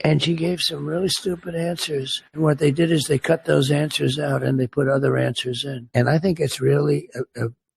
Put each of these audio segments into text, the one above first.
And she gave some really stupid answers. And what they did is they cut those answers out and they put other answers in. And I think it's really,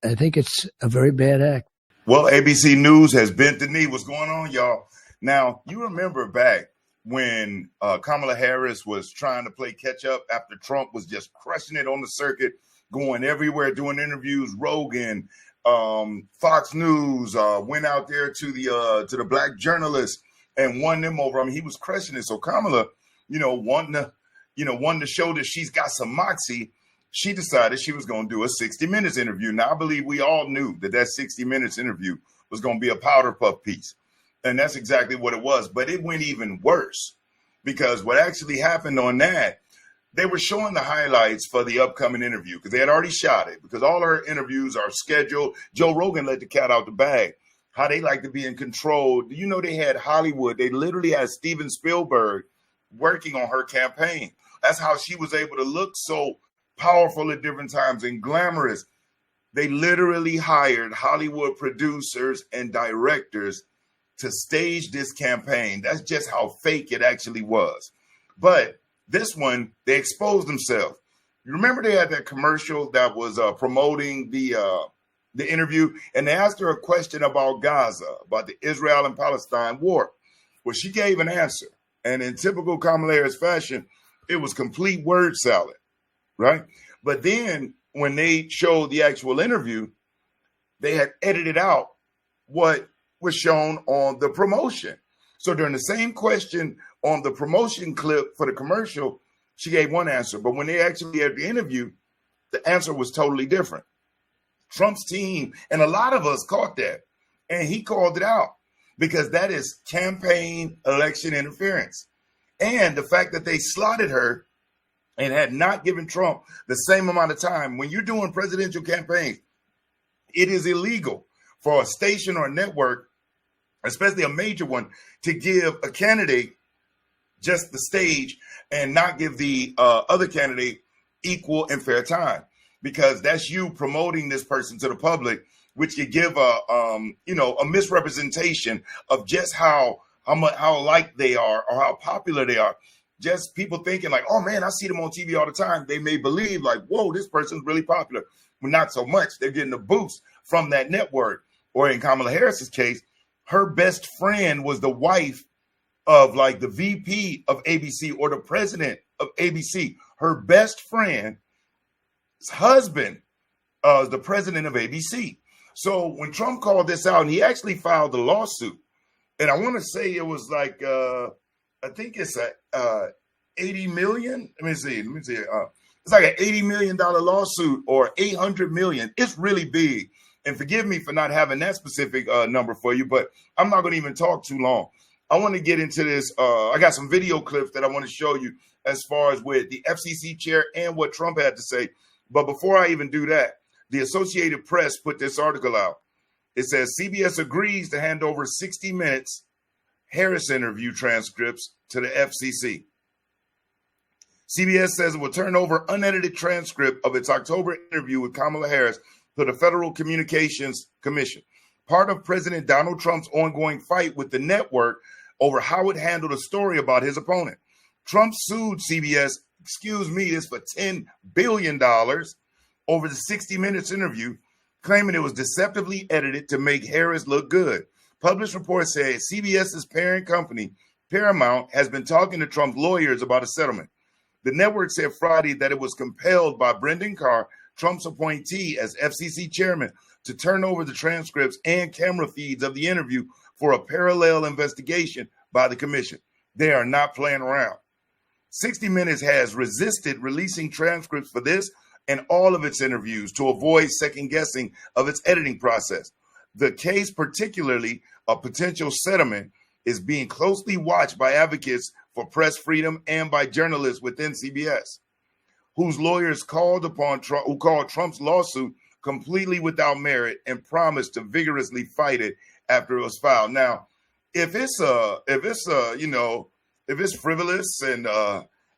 I think it's a very bad act. Well, ABC News has bent the knee. What's going on, y'all? Now, you remember back when Kamala Harris was trying to play catch up after Trump was just crushing it on the circuit, going everywhere, doing interviews. Rogan, Fox News went out there to the black journalists and won them over. I mean, he was crushing it. So Kamala, wanting to show that she's got some moxie, she decided she was going to do a 60 Minutes interview. Now, I believe we all knew that 60 Minutes interview was going to be a powder puff piece. And that's exactly what it was. But it went even worse because what actually happened on that, they were showing the highlights for the upcoming interview because they had already shot it because all her interviews are scheduled. Joe Rogan let the cat out the bag, how they like to be in control. They had Hollywood. They literally had Steven Spielberg working on her campaign. That's how she was able to look so powerful at different times and glamorous. They literally hired Hollywood producers and directors to stage this campaign. That's just how fake it actually was. But this one, they exposed themselves. You remember they had that commercial that was promoting the interview, and they asked her a question about Gaza, about the Israel and Palestine war. Well, she gave an answer, and in typical Kamala Harris fashion, it was complete word salad, right? But then when they showed the actual interview, they had edited out what was shown on the promotion. So during the same question on the promotion clip for the commercial, she gave one answer. But when they actually had the interview, the answer was totally different. Trump's team, and a lot of us caught that, and he called it out because that is campaign election interference. And the fact that they slotted her and had not given Trump the same amount of time. When you're doing presidential campaigns, it is illegal for a station or a network, especially a major one, to give a candidate just the stage and not give the other candidate equal and fair time, because that's you promoting this person to the public, which could give a misrepresentation of just how liked they are or how popular they are. Just people thinking like, oh man, I see them on TV all the time. They may believe like, whoa, this person's really popular. Well, not so much. They're getting a boost from that network. Or in Kamala Harris's case, her best friend was the wife of like the VP of ABC or the president of ABC. Her best friend's husband is the president of ABC. So when Trump called this out, and he actually filed a lawsuit, and I want to say it was like, I think it's a 80 million. Let me see. It's like an $80 million lawsuit or 800 million. It's really big. And forgive me for not having that specific number for you, but I'm not going to even talk too long. I want to get into this. I got some video clips that I want to show you as far as with the FCC chair and what Trump had to say. But before I even do that, the Associated Press put this article out. It says CBS agrees to hand over 60 Minutes Harris interview transcripts to the FCC. CBS says it will turn over unedited transcript of its October interview with Kamala Harris to the Federal Communications Commission, part of President Donald Trump's ongoing fight with the network over how it handled a story about his opponent. Trump sued CBS, this for $10 billion over the 60 Minutes interview, claiming it was deceptively edited to make Harris look good. Published reports say CBS's parent company, Paramount, has been talking to Trump's lawyers about a settlement. The network said Friday that it was compelled by Brendan Carr, Trump's appointee as FCC chairman, to turn over the transcripts and camera feeds of the interview for a parallel investigation by the commission. They are not playing around. 60 Minutes has resisted releasing transcripts for this and all of its interviews to avoid second guessing of its editing process. The case, particularly a potential settlement, is being closely watched by advocates for press freedom and by journalists within CBS, whose lawyers called Trump's lawsuit completely without merit and promised to vigorously fight it after it was filed. Now, if it's frivolous and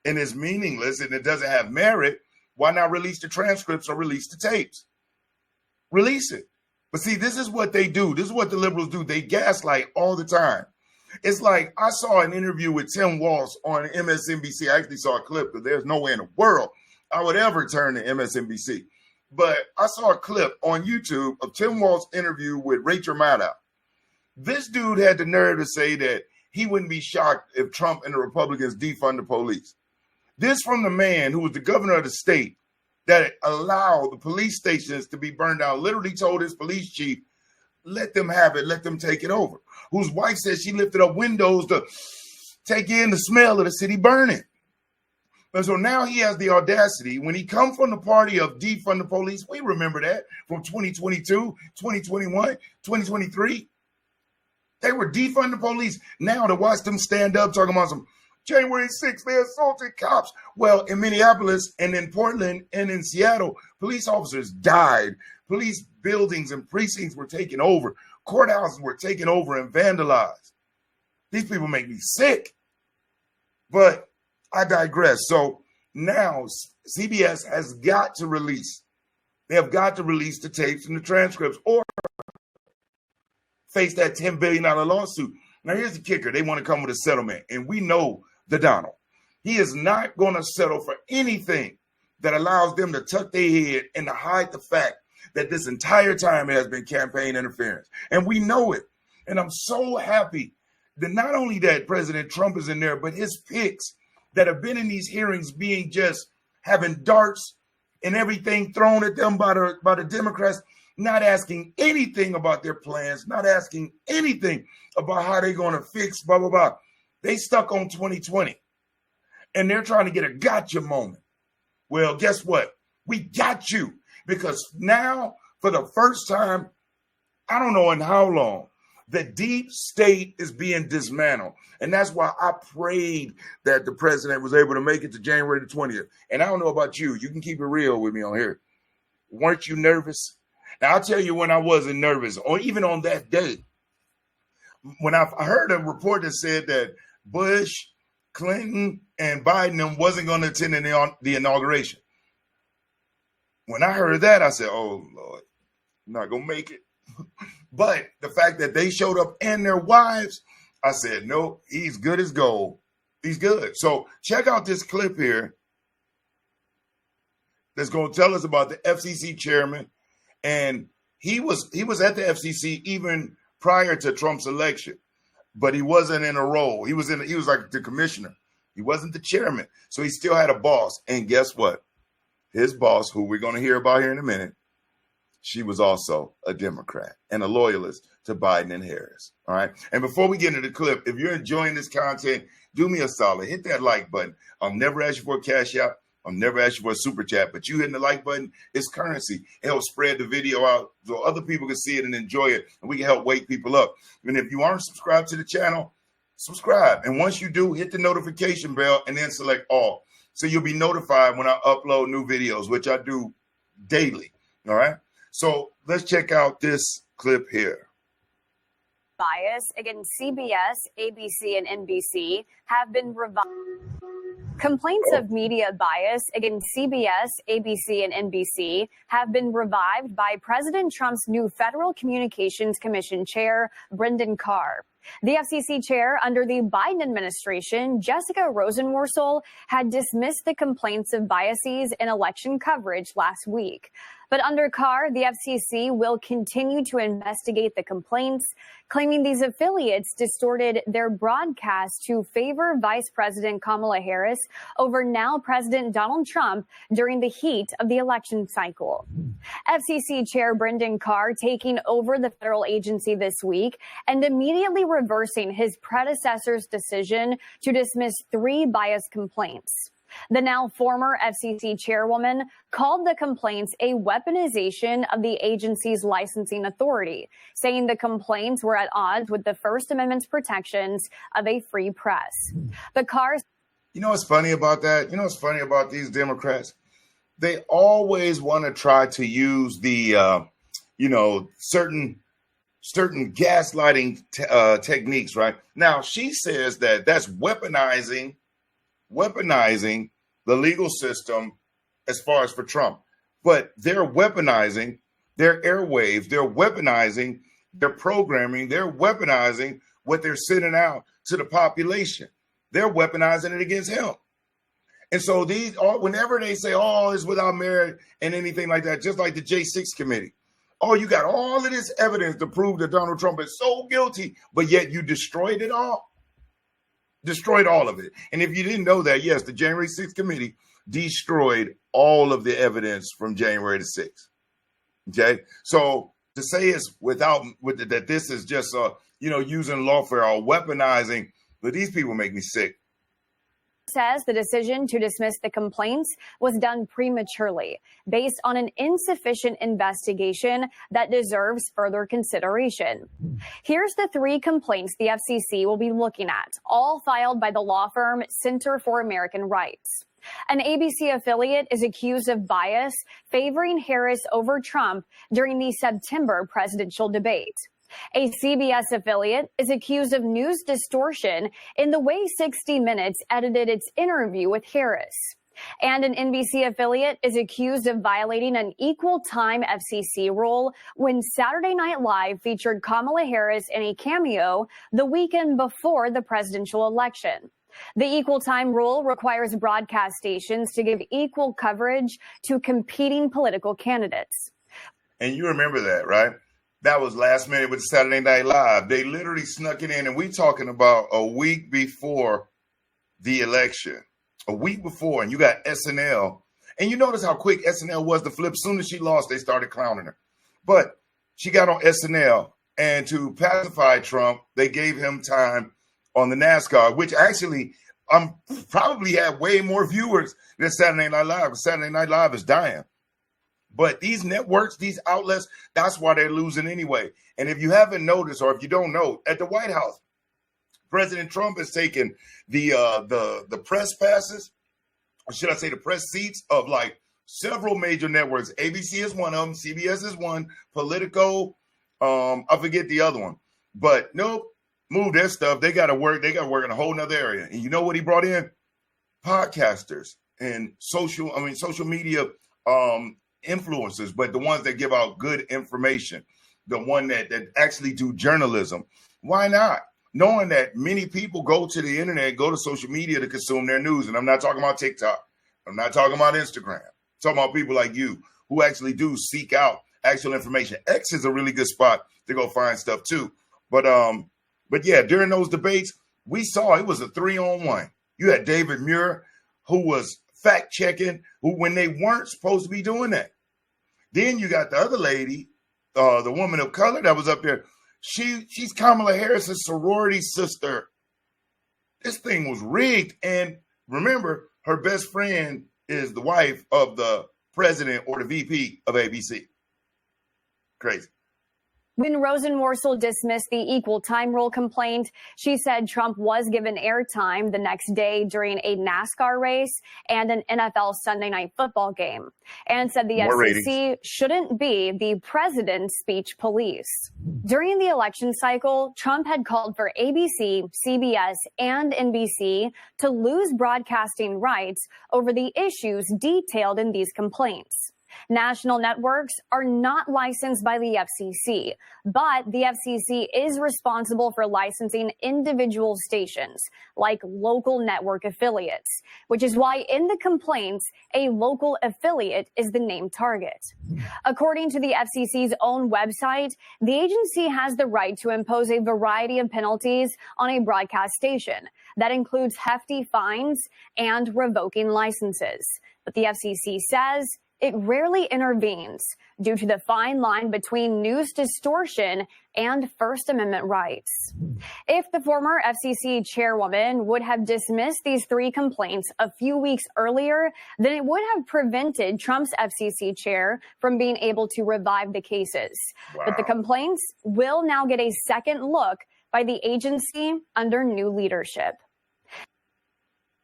it's meaningless and it doesn't have merit, why not release the transcripts or release the tapes? Release it. But see, this is what they do. This is what the liberals do. They gaslight all the time. It's like I saw an interview with Tim Walsh on MSNBC. I actually saw a clip because there's no way in the world I would ever turn to MSNBC. But I saw a clip on YouTube of Tim Walsh's interview with Rachel Maddow. This dude had the nerve to say that he wouldn't be shocked if Trump and the Republicans defund the police. This from the man who was the governor of the state that allowed the police stations to be burned down, literally told his police chief, let them have it, let them take it over. Whose wife said she lifted up windows to take in the smell of the city burning. And so now he has the audacity, when he come from the party of defund the police, we remember that from 2022, 2021, 2023. They were defund the police. Now to watch them stand up talking about some January 6th, they assaulted cops. Well, in Minneapolis and in Portland and in Seattle, police officers died. Police buildings and precincts were taken over. Courthouses were taken over and vandalized. These people make me sick. But I digress. So now CBS has got to release. They have got to release the tapes and the transcripts or face that $10 billion lawsuit. Now, here's the kicker. They want to come with a settlement. And we know the Donald. He is not going to settle for anything that allows them to tuck their head and to hide the fact that this entire time it has been campaign interference. And we know it. And I'm so happy that not only that President Trump is in there, but his picks that have been in these hearings being just having darts and everything thrown at them by the Democrats, not asking anything about their plans, not asking anything about how they're going to fix blah, blah, blah. They stuck on 2020 and they're trying to get a gotcha moment. Well, guess what? We got you because now for the first time, I don't know in how long, the deep state is being dismantled. And that's why I prayed that the president was able to make it to January the 20th. And I don't know about you. You can keep it real with me on here. Weren't you nervous? Now, I'll tell you when I wasn't nervous, or even on that day, when I heard a report that said that Bush, Clinton, and Biden wasn't going to attend the inauguration. When I heard that, I said, oh, Lord, I'm not going to make it. But the fact that they showed up and their wives, I said, no, he's good as gold. He's good. So check out this clip here that's going to tell us about the FCC chairman. And he was at the FCC even prior to Trump's election, but he wasn't in a role. He was like the commissioner. He wasn't the chairman. So he still had a boss. And guess what? His boss, who we're going to hear about here in a minute, she was also a Democrat and a loyalist to Biden and Harris. All right. And before we get into the clip, if you're enjoying this content, do me a solid. Hit that like button. I'll never ask you for a cash out. I'll never ask you for a super chat, but you hitting the like button is currency. It'll spread the video out so other people can see it and enjoy it, and we can help wake people up. And if you aren't subscribed to the channel, subscribe. And once you do, hit the notification bell and then select all. So you'll be notified when I upload new videos, which I do daily. All right. So let's check out this clip here. Bias against CBS, ABC, and NBC have been revived. Complaints of media bias against CBS, ABC, and NBC have been revived by President Trump's new Federal Communications Commission chair, Brendan Carr. The FCC chair under the Biden administration, Jessica Rosenworcel, had dismissed the complaints of biases in election coverage last week. But under Carr, the FCC will continue to investigate the complaints, claiming these affiliates distorted their broadcast to favor Vice President Kamala Harris over now President Donald Trump during the heat of the election cycle. FCC Chair Brendan Carr taking over the federal agency this week and immediately reversing his predecessor's decision to dismiss 3 bias complaints. The now former FCC chairwoman called the complaints a weaponization of the agency's licensing authority, saying the complaints were at odds with the First Amendment's protections of a free press. The Carr. You know what's funny about that? You know what's funny about these Democrats? They always want to try to use the, certain gaslighting techniques, right? Now, she says that that's weaponizing the legal system as far as for Trump. But they're weaponizing their airwaves. They're weaponizing their programming. They're weaponizing what they're sending out to the population. They're weaponizing it against him. And so whenever they say, oh, it's without merit and anything like that, just like the J6 committee, oh, you got all of this evidence to prove that Donald Trump is so guilty, but yet you destroyed it all. Destroyed all of it. And if you didn't know that, yes, the January 6th committee destroyed all of the evidence from January the 6th. Okay, so to say it's that this is just using lawfare or weaponizing, but these people make me sick. Says the decision to dismiss the complaints was done prematurely based on an insufficient investigation that deserves further consideration. Here's the 3 complaints the FCC will be looking at, all filed by the law firm Center for American Rights. An ABC affiliate is accused of bias favoring Harris over Trump during the September presidential debate. A CBS affiliate is accused of news distortion in the way 60 Minutes edited its interview with Harris. And an NBC affiliate is accused of violating an equal time FCC rule when Saturday Night Live featured Kamala Harris in a cameo the weekend before the presidential election. The equal time rule requires broadcast stations to give equal coverage to competing political candidates. And you remember that, right? That was last minute with Saturday Night Live. They literally snuck it in, and we talking about a week before the election. A week before, and you got SNL. And you notice how quick SNL was to flip. As soon as she lost, they started clowning her. But she got on SNL, and to pacify Trump, they gave him time on the NASCAR, which actually probably had way more viewers than Saturday Night Live. Saturday Night Live is dying. But these networks, these outlets, that's why they're losing anyway. And if you haven't noticed, or if you don't know, at the White House, President Trump has taken the press passes, or should I say the press seats of like several major networks. ABC is one of them. CBS is one. Politico, I forget the other one. But nope, move their stuff. They got to work. They got to work in a whole nother area. And you know what he brought in? Podcasters and social media influencers, but the ones that give out good information, the one that actually do journalism. Why not? Knowing that many people go to the internet, go to social media to consume their news. And I'm not talking about TikTok. I'm not talking about Instagram. I'm talking about people like you who actually do seek out actual information. X is a really good spot to go find stuff too. But yeah, during those debates, we saw it was a 3-on-1. You had David Muir, who was fact checking, who when they weren't supposed to be doing that. Then you got the other lady, the woman of color that was up there. She's Kamala Harris's sorority sister. This thing was rigged. And remember, her best friend is the wife of the president or the VP of ABC. Crazy. When Rosenworcel dismissed the equal time rule complaint, she said Trump was given airtime the next day during a NASCAR race and an NFL Sunday Night Football game, and said the FCC shouldn't be the president's speech police. During the election cycle, Trump had called for ABC, CBS, and NBC to lose broadcasting rights over the issues detailed in these complaints. National networks are not licensed by the FCC, but the FCC is responsible for licensing individual stations, like local network affiliates, which is why in the complaints, a local affiliate is the named target. According to the FCC's own website, the agency has the right to impose a variety of penalties on a broadcast station. That includes hefty fines and revoking licenses. But the FCC says it rarely intervenes due to the fine line between news distortion and First Amendment rights. If the former FCC chairwoman would have dismissed these 3 complaints a few weeks earlier, then it would have prevented Trump's FCC chair from being able to revive the cases. Wow. But the complaints will now get a second look by the agency under new leadership.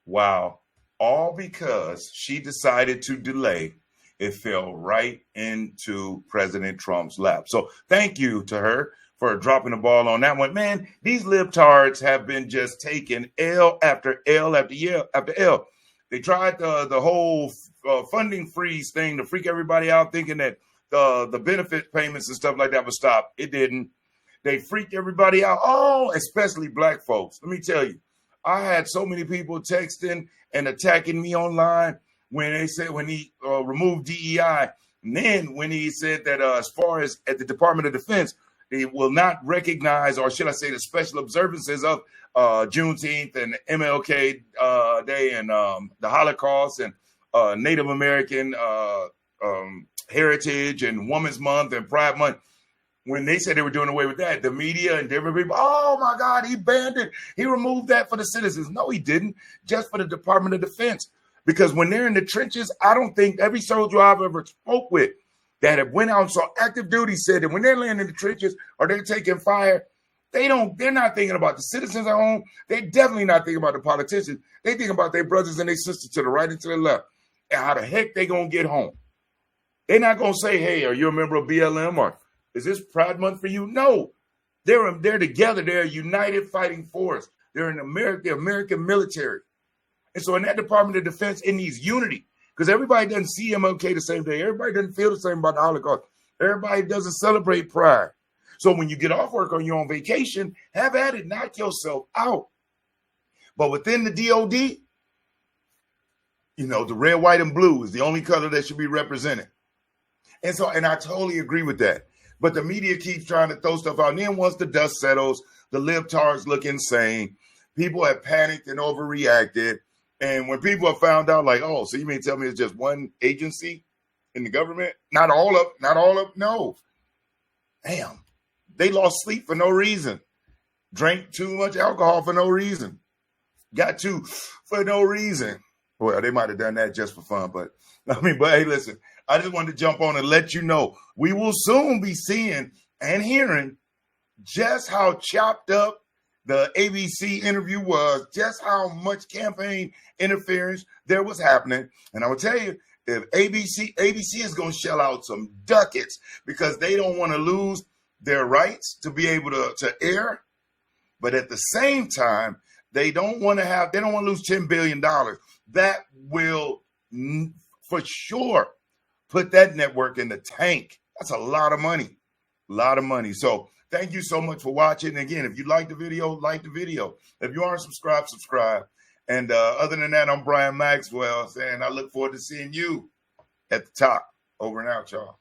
Wow. All because she decided to delay. It fell right into President Trump's lap. So thank you to her for dropping the ball on that one. Man, these libtards have been just taking L after L after L after L. They tried the whole funding freeze thing to freak everybody out, thinking that the benefit payments and stuff like that would stop. It didn't. They freaked everybody out. Oh, especially black folks. Let me tell you, I had so many people texting and attacking me online when they said when he removed DEI. And then when he said that as far as at the Department of Defense, they will not recognize, or should I say the special observances of Juneteenth and MLK Day and the Holocaust and Native American heritage and Women's Month and Pride Month. When they said they were doing away with that, the media and different people, oh my God, he banned it. He removed that for the citizens. No, he didn't. Just for the Department of Defense. Because when they're in the trenches, I don't think every soldier I've ever spoke with that have went out and saw active duty said that when they're laying in the trenches or they're taking fire, they're not thinking about the citizens at home. They're definitely not thinking about the politicians. They think about their brothers and their sisters to the right and to the left and how the heck they going to get home. They're not going to say, hey, are you a member of BLM or is this Pride Month for you? No, they're together. They're a united fighting force. They're the American military. And so in that Department of Defense, it needs unity because everybody doesn't see MLK the same day. Everybody doesn't feel the same about the Holocaust. Everybody doesn't celebrate Pride. So when you get off work on your own vacation, have at it, knock yourself out. But within the DOD, you know, the red, white, and blue is the only color that should be represented. And I totally agree with that. But the media keeps trying to throw stuff out. And then once the dust settles, the libtards look insane. People have panicked and overreacted. And when people have found out, like, oh, so you mean tell me it's just one agency in the government? Not all of, no. Damn. They lost sleep for no reason. Drank too much alcohol for no reason. Got to for no reason. Well, they might have done that just for fun. But hey, listen, I just wanted to jump on and let you know we will soon be seeing and hearing just how chopped up the ABC interview was, just how much campaign interference there was happening. And I will tell you, if ABC is going to shell out some ducats because they don't want to lose their rights to be able to air. But at the same time, they don't want to lose $10 billion. That will for sure put that network in the tank. That's a lot of money. So thank you so much for watching. Again, if you like the video, like the video. If you aren't subscribed, subscribe. And other than that, I'm Brian Maxwell saying I look forward to seeing you at the top. Over and out, y'all.